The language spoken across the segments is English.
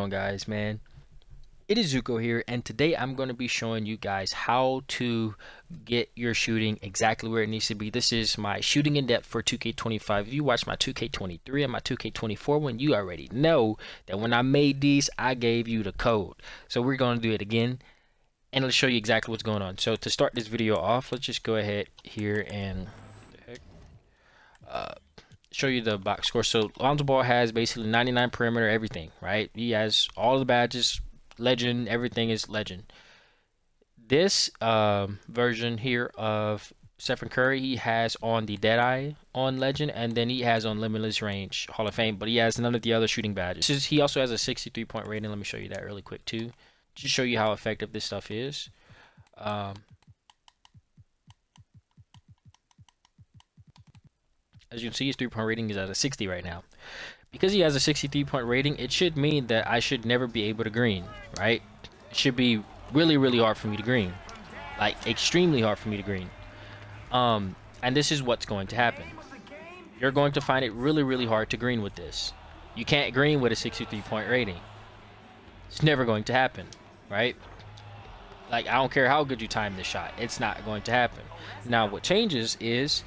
on, guys, man? It is Zuko here, and today I'm going to be showing you guys how to get your shooting exactly where it needs to be. This is my shooting in depth for 2K25. If you watch my 2K23 and my 2K24 one, you already know that when I made these, I gave you the code. So we're going to do it again, and let's show you exactly what's going on. So to start this video off, let's just go ahead here and show you the box score. So Lonzo Ball has basically 99 perimeter, everything, right? He has all the badges, legend, everything is legend. This version here of Stephen Curry, he has on the Deadeye on legend, and then he has on Limitless range Hall of Fame, but he has none of the other shooting badges. He also has a 63-point rating. Let me show you that really quick too, just show you how effective this stuff is. As you can see, his 3-point rating is at a 60 right now. Because he has a 63-point rating, it should mean that I should never be able to green, right? It should be really, really hard for me to green. Like, extremely hard for me to green. And this is what's going to happen. You're going to find it really, really hard to green with this. You can't green with a 63-point rating. It's never going to happen, right? Like, I don't care how good you time this shot. It's not going to happen. Now, what changes is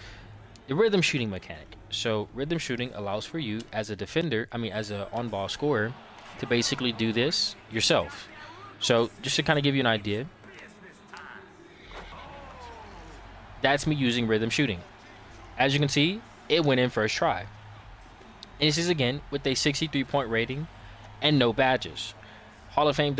the rhythm shooting mechanic. So rhythm shooting allows for you as a defender, as a on-ball scorer, to basically do this yourself. So just to kind of give you an idea, that's me using rhythm shooting. As you can see, it went in first try. And this is again with a 63-point rating and no badges. Hall of Fame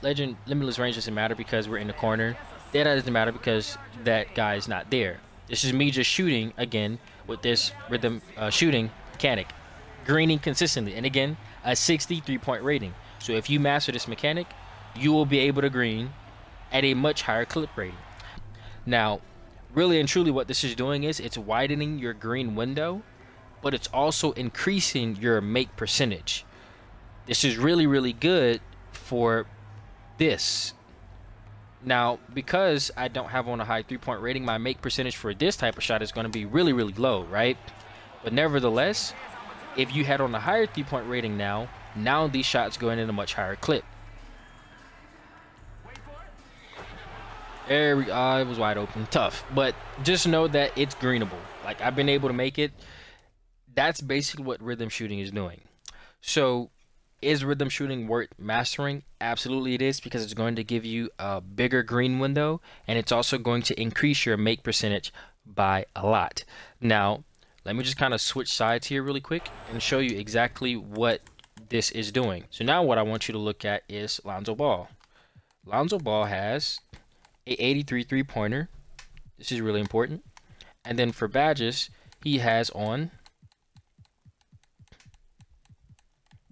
legend limitless range doesn't matter because we're in the corner. That doesn't matter because that guy is not there. This is me just shooting again with this rhythm shooting mechanic, greening consistently, and again a 63-point rating. So if you master this mechanic, you will be able to green at a much higher clip rating. Now, really and truly, what this is doing is it's widening your green window, but it's also increasing your make percentage. This is really, really good for this. Now, because I don't have on a high 3-point rating, my make percentage for this type of shot is going to be really, really low, right? But nevertheless, if you had on a higher 3-point rating now these shots go in at a much higher clip. There we go. It was wide open. Tough. But just know that it's greenable. Like, I've been able to make it. That's basically what rhythm shooting is doing. So is rhythm shooting worth mastering? Absolutely it is, because it's going to give you a bigger green window, and it's also going to increase your make percentage by a lot. Now, let me just kind of switch sides here really quick and show you exactly what this is doing. So now what I want you to look at is Lonzo Ball. Lonzo Ball has a 83 3-pointer. This is really important. And then for badges, he has on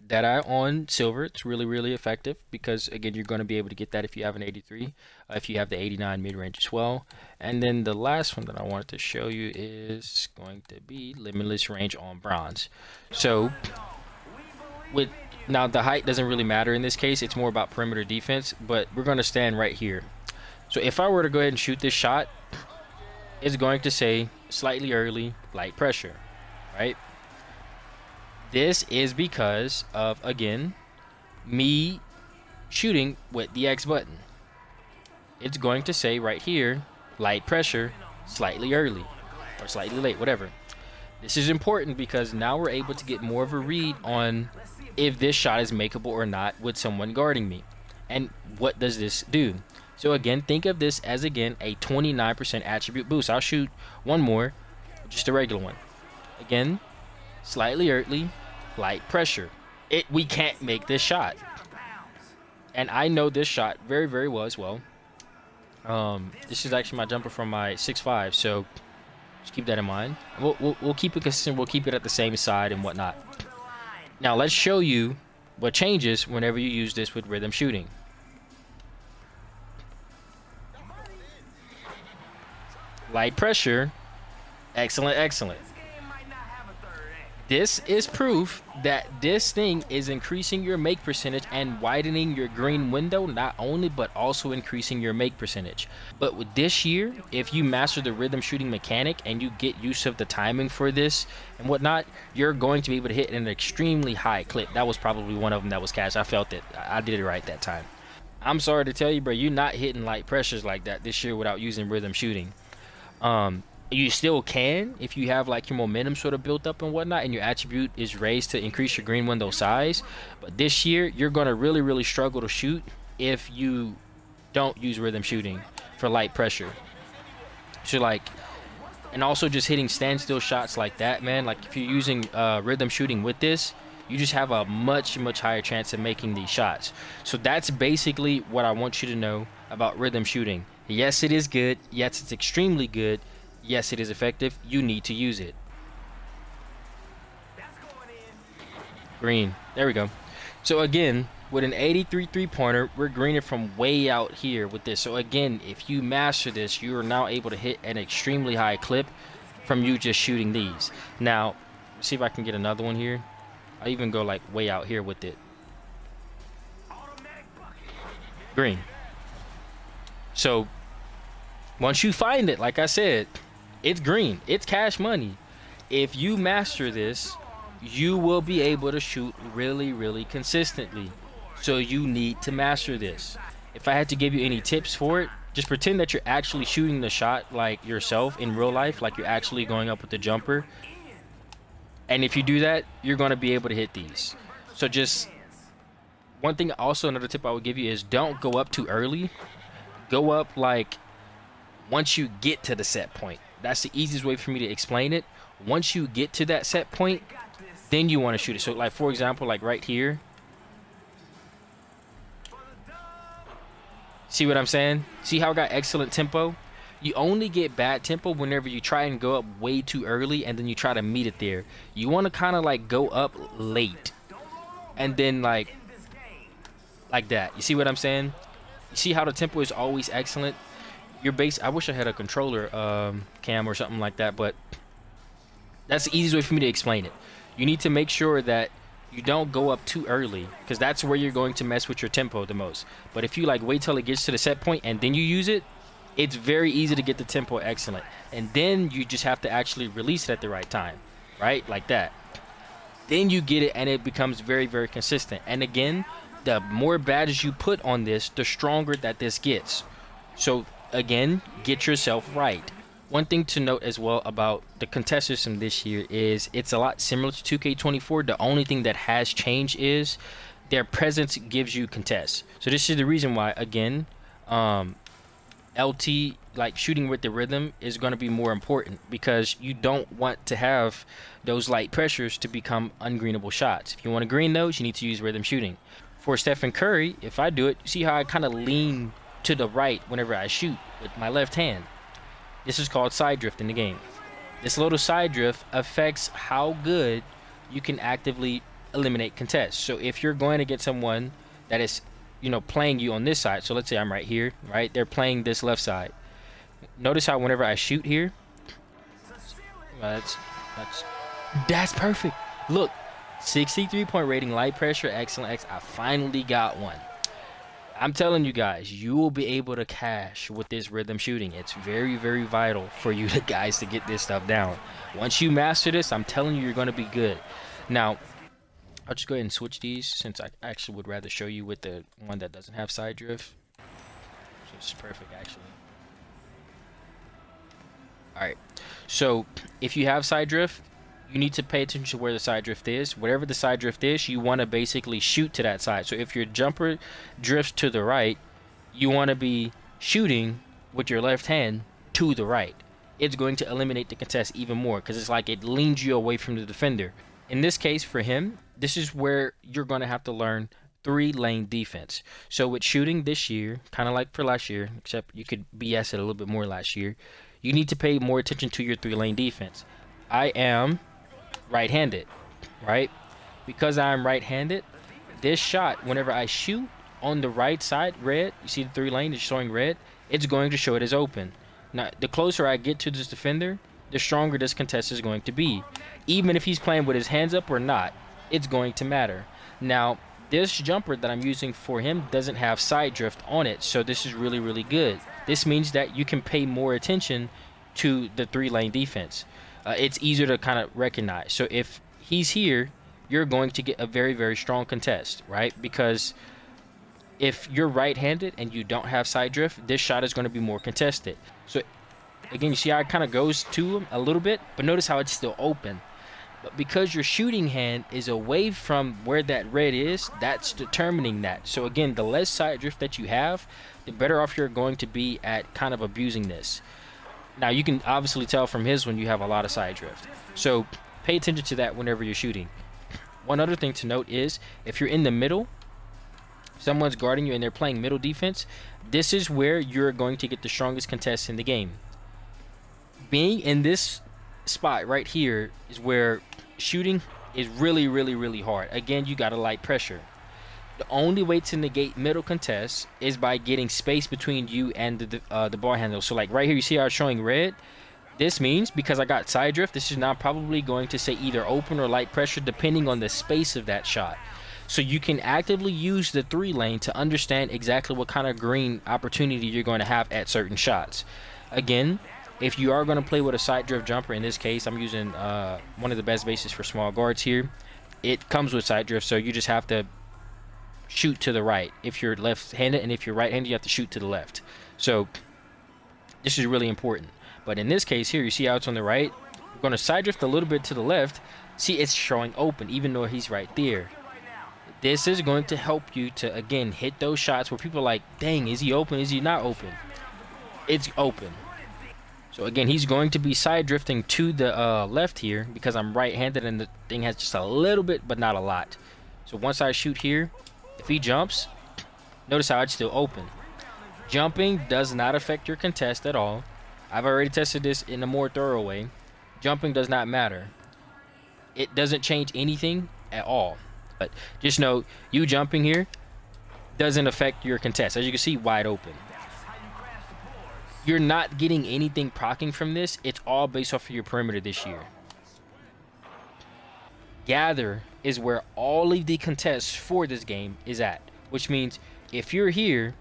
Deadeye on silver. It's really, really effective because, again, you're going to be able to get that if you have an 83, if you have the 89 mid-range as well. And then the last one that I wanted to show you is going to be Limitless range on bronze. So now the height doesn't really matter in this case. It's more about perimeter defense, but we're going to stand right here. So if I were to go ahead and shoot this shot, it's going to say slightly early, light pressure, right? This is because of, again, me shooting with the X button. It's going to say right here, light pressure, slightly early, or slightly late, whatever. This is important because now we're able to get more of a read on if this shot is makeable or not with someone guarding me. And what does this do? So again, think of this as, again, a 29% attribute boost. I'll shoot one more, just a regular one. Again, slightly early, light pressure. We can't make this shot, and I know this shot very, very well as well. This is actually my jumper from my 6'5", so just keep that in mind. We'll keep it consistent. We'll keep it at the same side and whatnot. Now let's show you what changes whenever you use this with rhythm shooting. Light pressure, excellent, excellent. This is proof that this thing is increasing your make percentage and widening your green window, not only but also increasing your make percentage. But with this year, if you master the rhythm shooting mechanic and you get use of the timing for this and whatnot, you're going to be able to hit an extremely high clip. That was probably one of them that was cash. I felt it. I did it right that time. I'm sorry to tell you, bro, you're not hitting light pressures like that this year without using rhythm shooting. You still can if you have like your momentum sort of built up and whatnot, and your attribute is raised to increase your green window size. But this year, you're going to really struggle to shoot if you don't use rhythm shooting for light pressure. So like, and also just hitting standstill shots like that, man. Like if you're using rhythm shooting with this, you just have a much higher chance of making these shots. So that's basically what I want you to know about rhythm shooting. Yes, it is good. Yes, it's extremely good. Yes, it is effective. You need to use it. Green. There we go. So again, with an 83 three-pointer, we're greening from way out here with this. So again, if you master this, you are now able to hit an extremely high clip from you just shooting these. Now, let's see if I can get another one here. I'll even go like way out here with it. Green. So once you find it, like I said, it's green. It's cash money. If you master this, you will be able to shoot really consistently. So you need to master this. If I had to give you any tips for it, just pretend that you're actually shooting the shot like yourself in real life, like you're actually going up with the jumper. And if you do that, you're going to be able to hit these. So just one thing, also another tip I would give you is don't go up too early. Go up like once you get to the set point. That's the easiest way for me to explain it. Once you get to that set point, then you want to shoot it. So like for example, like right here. See what I'm saying? See how I got excellent tempo? You only get bad tempo whenever you try and go up way too early and then you try to meet it there. You want to kind of like go up late and then like that. You see what I'm saying? You see how the tempo is always excellent? Your base, I wish I had a controller cam or something like that, but that's the easiest way for me to explain it. You need to make sure that you don't go up too early, because that's where you're going to mess with your tempo the most. But if you like wait till it gets to the set point and then you use it, it's very easy to get the tempo excellent. And then you just have to actually release it at the right time, right? Like that. Then you get it and it becomes very consistent. And again, the more badges you put on this, the stronger that this gets. So again, get yourself right. One thing to note as well about the contest system this year is it's a lot similar to 2K24. The only thing that has changed is their presence gives you contests. So this is the reason why, again, LT, like shooting with the rhythm, is going to be more important, because you don't want to have those light pressures to become ungreenable shots. If you want to green those, you need to use rhythm shooting. For Stephen Curry, if I do it, see how I kind of lean to the right whenever I shoot with my left hand. This is called side drift in the game. This little side drift affects how good you can actively eliminate contests. So if you're going to get someone that is, you know, playing you on this side, so let's say I'm right here, right? They're playing this left side. Notice how whenever I shoot here, that's perfect. Look, 63-point rating, light pressure, excellent X. I finally got one. I'm telling you guys, you will be able to cash with this rhythm shooting. It's very vital for you guys to get this stuff down. Once you master this, I'm telling you, you're going to be good. Now, I'll just go ahead and switch these, since I actually would rather show you with the one that doesn't have side drift. So it's perfect, actually. Alright, so if you have side drift, you need to pay attention to where the side drift is. Whatever the side drift is, you want to basically shoot to that side. So if your jumper drifts to the right, you want to be shooting with your left hand to the right. It's going to eliminate the contest even more, because it's like it leans you away from the defender. In this case, for him, this is where you're going to have to learn 3-lane defense. So with shooting this year, kind of like for last year, except you could BS it a little bit more last year, you need to pay more attention to your 3-lane defense. I am right-handed, right? Because I'm right-handed, this shot, whenever I shoot on the right side, red, you see the 3-lane is showing red, it's going to show it as open. Now, the closer I get to this defender, the stronger this contest is going to be. Even if he's playing with his hands up or not, it's going to matter. Now, this jumper that I'm using for him doesn't have side drift on it, so this is really, really good. This means that you can pay more attention to the 3-lane defense. It's easier to kind of recognize. So if he's here, you're going to get a very, very strong contest, right? Because if you're right-handed and you don't have side drift, this shot is going to be more contested. So again, you see how it kind of goes to him a little bit, but notice how it's still open. But because your shooting hand is away from where that red is, that's determining that. So again, the less side drift that you have, the better off you're going to be at kind of abusing this. Now, you can obviously tell from his when you have a lot of side drift. So pay attention to that whenever you're shooting. One other thing to note is, if you're in the middle, someone's guarding you and they're playing middle defense, this is where you're going to get the strongest contests in the game. Being in this spot right here is where shooting is really, really, really hard. Again, you got to light pressure. The only way to negate middle contests is by getting space between you and the ball handle. So like right here, you see how it's showing red? This means, because I got side drift, this is now probably going to say either open or light pressure depending on the space of that shot. So you can actively use the 3-lane to understand exactly what kind of green opportunity you're going to have at certain shots. Again, if you are going to play with a side drift jumper, in this case, I'm using one of the best bases for small guards here. It comes with side drift, so you just have to shoot to the right if you're left-handed, and if you're right-handed, you have to shoot to the left. So this is really important. But in this case here, you see how it's on the right? I'm going to side drift a little bit to the left. See, it's showing open, even though he's right there. This is going to help you to, again, hit those shots where people are like, dang, is he open? Is he not open? It's open. So again, he's going to be side drifting to the left here because I'm right-handed and the thing has just a little bit, but not a lot. So once I shoot here, if he jumps, notice how it's still open. Jumping does not affect your contest at all. I've already tested this in a more thorough way. Jumping does not matter. It doesn't change anything at all. But just know, you jumping here doesn't affect your contest. As you can see, wide open. You're not getting anything proccing from this. It's all based off of your perimeter this year. Gather is where all of the contests for this game is at. Which means if you're here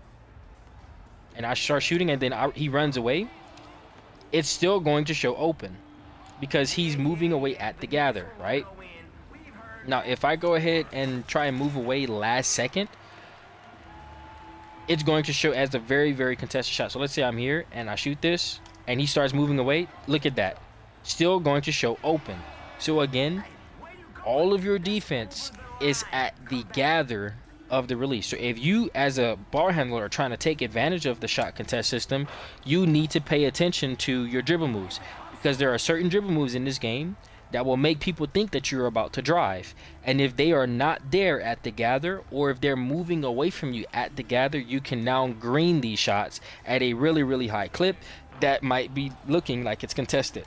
and I start shooting and then he runs away, it's still going to show open because he's moving away at the gather, right? Now, if I go ahead and try and move away last second, it's going to show as a very, very contested shot. So let's say I'm here and I shoot this and he starts moving away. Look at that. Still going to show open. So again, all of your defense is at the gather of the release. So if you as a ball handler are trying to take advantage of the shot contest system, you need to pay attention to your dribble moves, because there are certain dribble moves in this game that will make people think that you're about to drive. And if they are not there at the gather, or if they're moving away from you at the gather, you can now green these shots at a really, really high clip that might be looking like it's contested.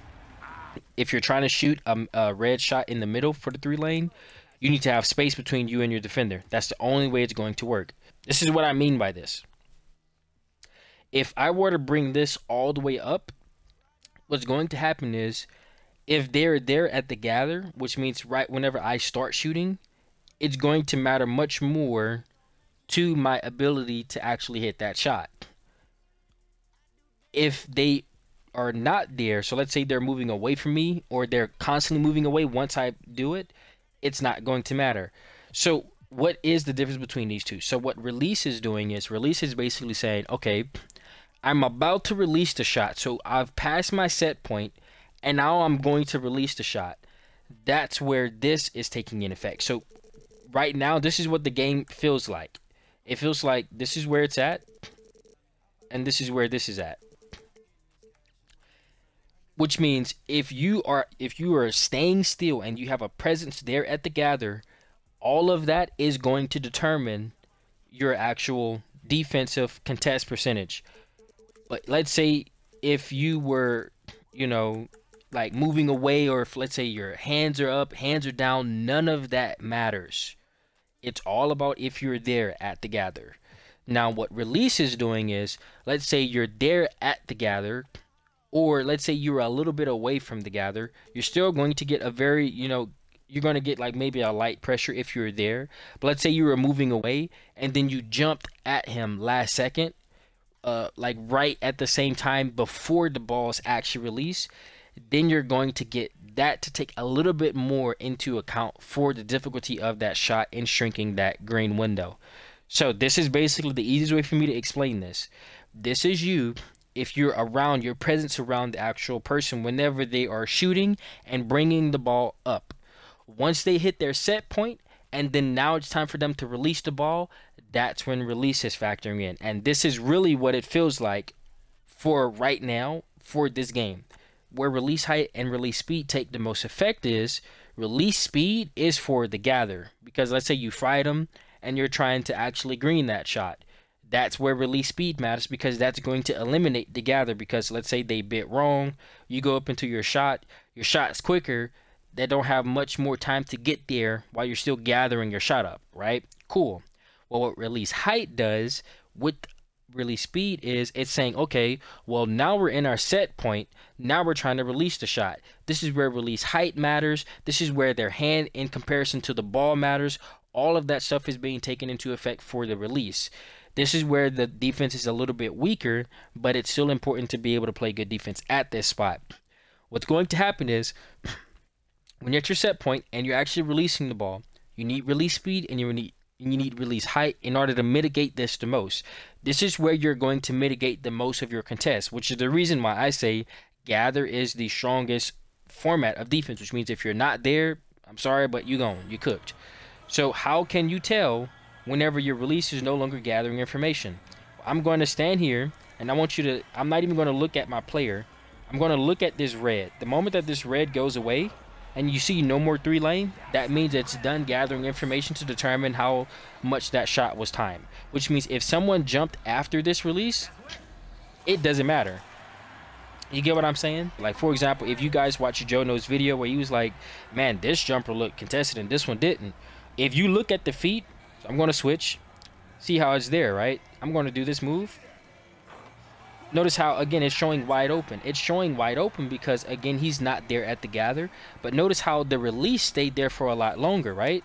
If you're trying to shoot a red shot in the middle for the 3-lane, you need to have space between you and your defender. That's the only way it's going to work. This is what I mean by this. If I were to bring this all the way up, what's going to happen is, if they're there at the gather, which means right whenever I start shooting, it's going to matter much more to my ability to actually hit that shot. If they are not there, so let's say they're moving away from me, or they're constantly moving away once I do it, it's not going to matter. So what is the difference between these two? So what release is doing is, release is basically saying, okay, I'm about to release the shot. So I've passed my set point, and now I'm going to release the shot. That's where this is taking in effect. So right now, this is what the game feels like. It feels like this is where it's at, and this is where this is at. Which means if you are staying still and you have a presence there at the gather, all of that is going to determine your actual defensive contest percentage. But let's say if you were, you know, like moving away, or if let's say your hands are up, hands are down, none of that matters. It's all about if you're there at the gather. Now what release is doing is, let's say you're there at the gather, or let's say you're a little bit away from the gather, you're still going to get a very, you're going to get like maybe a light pressure if you're there. But let's say you were moving away and then you jumped at him last second, like right at the same time before the ball's actually released, then you're going to get that to take a little bit more into account for the difficulty of that shot and shrinking that green window. So this is basically the easiest way for me to explain this. This is you, if you're around, your presence around the actual person whenever they are shooting and bringing the ball up. Once they hit their set point, and then now it's time for them to release the ball, that's when release is factoring in. And this is really what it feels like for right now for this game. Where release height and release speed take the most effect is, release speed is for the gather. Because let's say you fried them and you're trying to actually green that shot. That's where release speed matters, because that's going to eliminate the gather. Because let's say they bit wrong, you go up into your shot's quicker, they don't have much more time to get there while you're still gathering your shot up, right? Cool. Well, what release height does with release speed is it's saying, okay, well, now we're in our set point, now we're trying to release the shot. This is where release height matters. This is where their hand in comparison to the ball matters. All of that stuff is being taken into effect for the release. This is where the defense is a little bit weaker, but it's still important to be able to play good defense at this spot. What's going to happen is, when you're at your set point and you're actually releasing the ball, you need release speed and you need release height in order to mitigate this the most. This is where you're going to mitigate the most of your contests, which is the reason why I say gather is the strongest format of defense, which means if you're not there, I'm sorry, but you cooked. So how can you tell whenever your release is no longer gathering information? I'm going to stand here and I want you to, I'm not even going to look at my player. I'm going to look at this red. The moment that this red goes away, and you see no more 3 lane, that means it's done gathering information to determine how much that shot was timed. Which means if someone jumped after this release, it doesn't matter. You get what I'm saying? Like, for example, if you guys watch Joe No's video where he was like, man, this jumper looked contested and this one didn't. If you look at the feet, I'm going to switch. See how it's there, right? I'm going to do this move. Notice how, again, it's showing wide open. It's showing wide open because, again, he's not there at the gather. But notice how the release stayed there for a lot longer, right?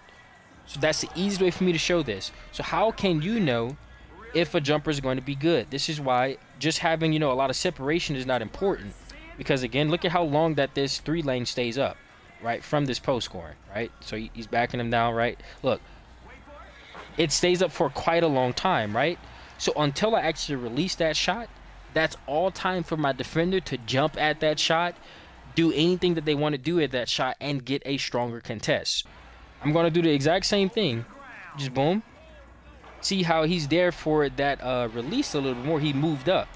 So that's the easiest way for me to show this. So how can you know if a jumper is going to be good? This is why just having, a lot of separation is not important. Because, again, look at how long that this 3 lane stays up, right, from this post scoring, right? So he's backing him down, right? Look, it stays up for quite a long time, right? So until I actually release that shot, that's all time for my defender to jump at that shot, do anything that they want to do at that shot, and get a stronger contest. I'm going to do the exact same thing. Just boom. See how he's there for that release a little bit more. He moved up.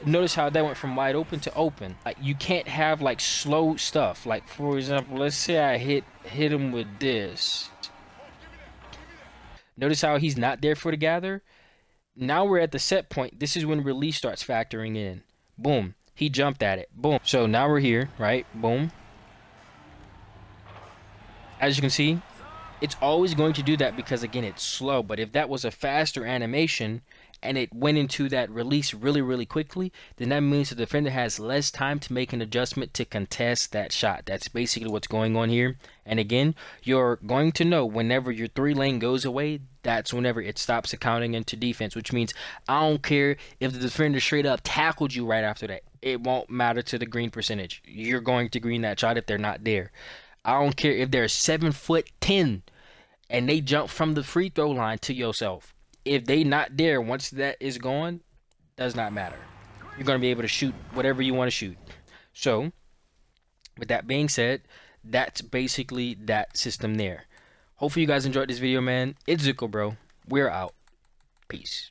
Notice how that went from wide open to open. Like, you can't have like slow stuff. Like, for example, let's say I hit him with this. Notice how he's not there for the gather. Now we're at the set point. This is when release starts factoring in. Boom. He jumped at it. Boom. So now we're here, right? Boom. As you can see, it's always going to do that because, again, it's slow. But if that was a faster animation and it went into that release really, really quickly, then that means the defender has less time to make an adjustment to contest that shot. That's basically what's going on here. And again, you're going to know whenever your 3 lane goes away, that's whenever it stops accounting into defense, which means I don't care if the defender straight up tackled you right after that. It won't matter to the green percentage. You're going to green that shot if they're not there. I don't care if they're 7'10" and they jump from the free throw line to yourself. If they not there, once that is gone, does not matter. You're going to be able to shoot whatever you want to shoot. So, with that being said, that's basically that system there. Hopefully you guys enjoyed this video, man. It's Zuko, bro. We're out. Peace.